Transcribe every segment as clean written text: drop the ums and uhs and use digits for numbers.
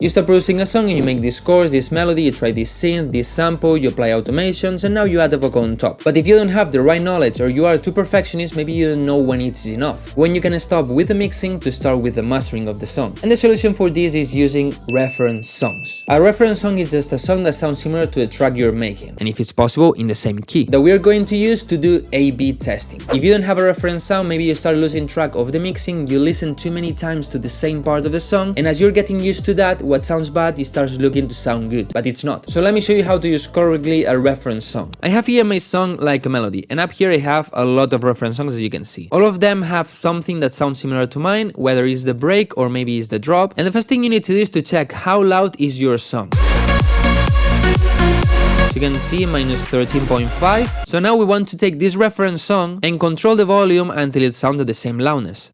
You start producing a song and you make this chorus, this melody, you try this synth, this sample, you apply automations, and now you add the vocal on top. But if you don't have the right knowledge or you are too perfectionist, maybe you don't know when it's enough. When you can stop with the mixing to start with the mastering of the song. And the solution for this is using reference songs. A reference song is just a song that sounds similar to the track you're making, and if it's possible, in the same key, that we are going to use to do A/B testing. If you don't have a reference sound, maybe you start losing track of the mixing, you listen too many times to the same part of the song, and as you're getting used to that, what sounds bad, it starts looking to sound good, but it's not. So let me show you how to use correctly a reference song. I have here my song Like a Melody, and up here I have a lot of reference songs, as you can see. All of them have something that sounds similar to mine, whether it's the break or maybe it's the drop. And the first thing you need to do is to check how loud is your song. So you can see minus 13.5. So now we want to take this reference song and control the volume until it sounds at the same loudness.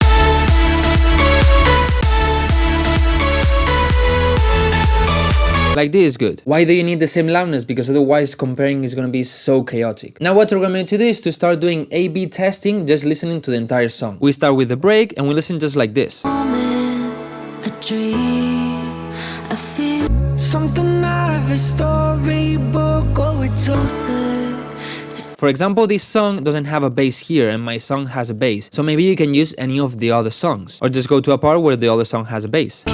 Like this is good. Why do you need the same loudness? Because otherwise comparing is gonna be so chaotic. Now what we're going to do is to start doing A/B testing, just listening to the entire song. We start with the break and we listen just like this. A dream, I feel something out of a storybook. Oh, it's closer. For example, this song doesn't have a bass here and my song has a bass. So maybe you can use any of the other songs. Or just go to a part where the other song has a bass.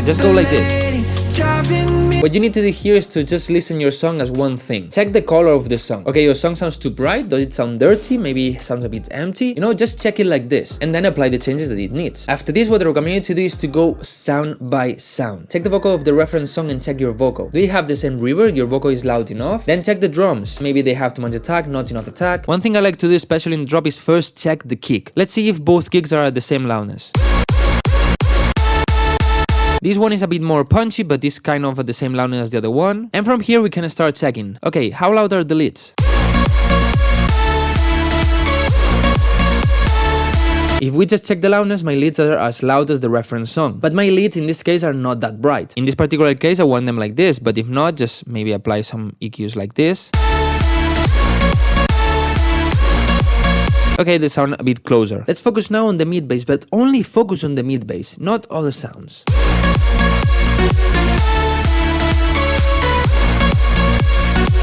Just go like this. What you need to do here is to just listen your song as one thing. Check the color of the song. Okay, your song sounds too bright, does it sound dirty, maybe it sounds a bit empty? You know, just check it like this and then apply the changes that it needs. After this, what I recommend you to do is to go sound by sound. Check the vocal of the reference song and check your vocal. Do you have the same reverb? Your vocal is loud enough? Then check the drums. Maybe they have too much attack, not enough attack. One thing I like to do, especially in drop, is first check the kick. Let's see if both kicks are at the same loudness. This one is a bit more punchy, but is kind of at the same loudness as the other one. And from here we can start checking. Okay, how loud are the leads? If we just check the loudness, my leads are as loud as the reference song. But my leads in this case are not that bright. In this particular case I want them like this, but if not, just maybe apply some EQs like this. Okay, they sound a bit closer. Let's focus now on the mid bass, but only focus on the mid bass, not all the sounds.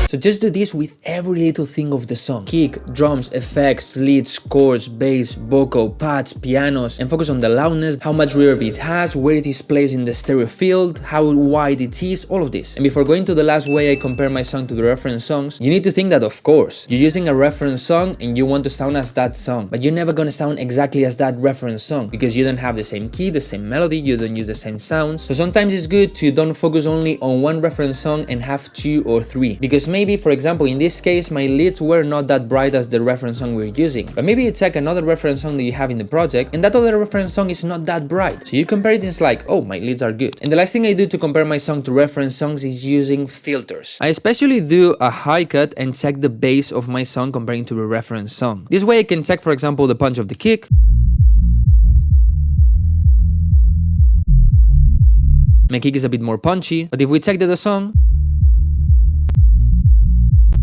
So just do this with every little thing of the song. Kick, drums, effects, leads, chords, bass, vocal, pads, pianos, and focus on the loudness, how much reverb it has, where it is placed in the stereo field, how wide it is, all of this. And before going to the last way I compare my song to the reference songs, you need to think that of course, you're using a reference song and you want to sound as that song, but you're never gonna sound exactly as that reference song because you don't have the same key, the same melody, you don't use the same sounds. So sometimes it's good to don't focus only on one reference song and have 2 or 3, because maybe, for example, in this case, my leads were not that bright as the reference song we're using. But maybe you check another reference song that you have in the project, and that other reference song is not that bright. So you compare it and it's like, oh, my leads are good. And the last thing I do to compare my song to reference songs is using filters. I especially do a high cut and check the bass of my song comparing to the reference song. This way I can check, for example, the punch of the kick. My kick is a bit more punchy, but if we check the song,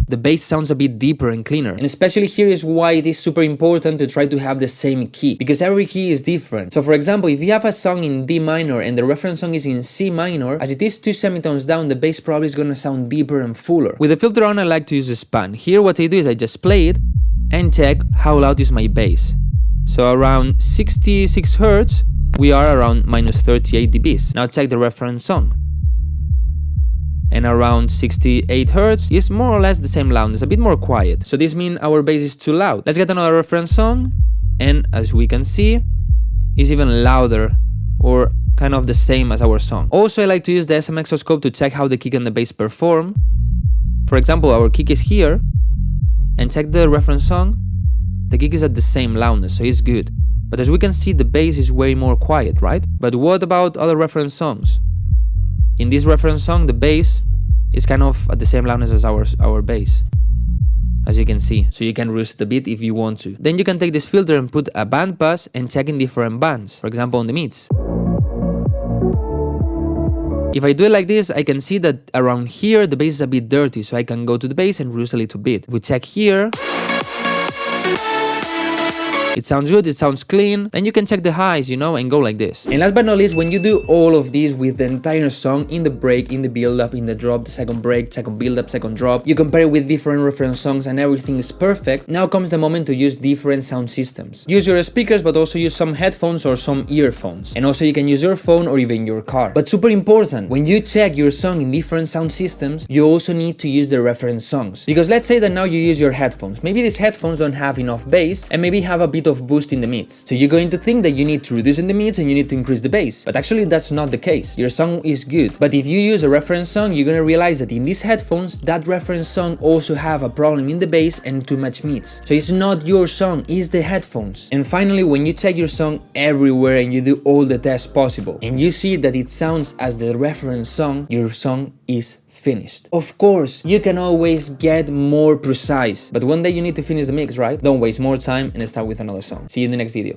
the bass sounds a bit deeper and cleaner. And especially here is why it is super important to try to have the same key, because every key is different. So for example, if you have a song in D minor and the reference song is in C minor, as it is 2 semitones down, the bass probably is gonna sound deeper and fuller. With the filter on, I like to use a span. Here what I do is I just play it and check how loud is my bass. So around 66 Hz, we are around minus 38 dBs. Now check the reference song. And around 68 Hz is more or less the same loudness, a bit more quiet. So this means our bass is too loud. Let's get another reference song, and as we can see, it's even louder or kind of the same as our song. Also, I like to use the SM exoscope to check how the kick and the bass perform. For example, our kick is here, and check the reference song. The kick is at the same loudness, so it's good. But as we can see, the bass is way more quiet, right? But what about other reference songs? In this reference song, the bass is kind of at the same loudness as our bass, as you can see. So you can reduce it a bit if you want to. Then you can take this filter and put a band pass and check in different bands, for example on the mids. If I do it like this, I can see that around here the bass is a bit dirty, so I can go to the bass and reduce a little bit. If we check here, it sounds good, it sounds clean, then you can check the highs, you know, and go like this. And last but not least, when you do all of this with the entire song, in the break, in the build-up, in the drop, the second break, second build-up, second drop, you compare it with different reference songs and everything is perfect, now comes the moment to use different sound systems. Use your speakers, but also use some headphones or some earphones. And also you can use your phone or even your car. But super important, when you check your song in different sound systems, you also need to use the reference songs. Because let's say that now you use your headphones. Maybe these headphones don't have enough bass and maybe have a bit of boost in the mids. So you're going to think that you need to reduce in the mids and you need to increase the bass. But actually that's not the case. Your song is good. But if you use a reference song, you're gonna realize that in these headphones, that reference song also have a problem in the bass and too much mids. So it's not your song, it's the headphones. And finally, when you check your song everywhere and you do all the tests possible, and you see that it sounds as the reference song, your song is finished. Of course, you can always get more precise, but one day you need to finish the mix, right? Don't waste more time and start with another song. See you in the next video.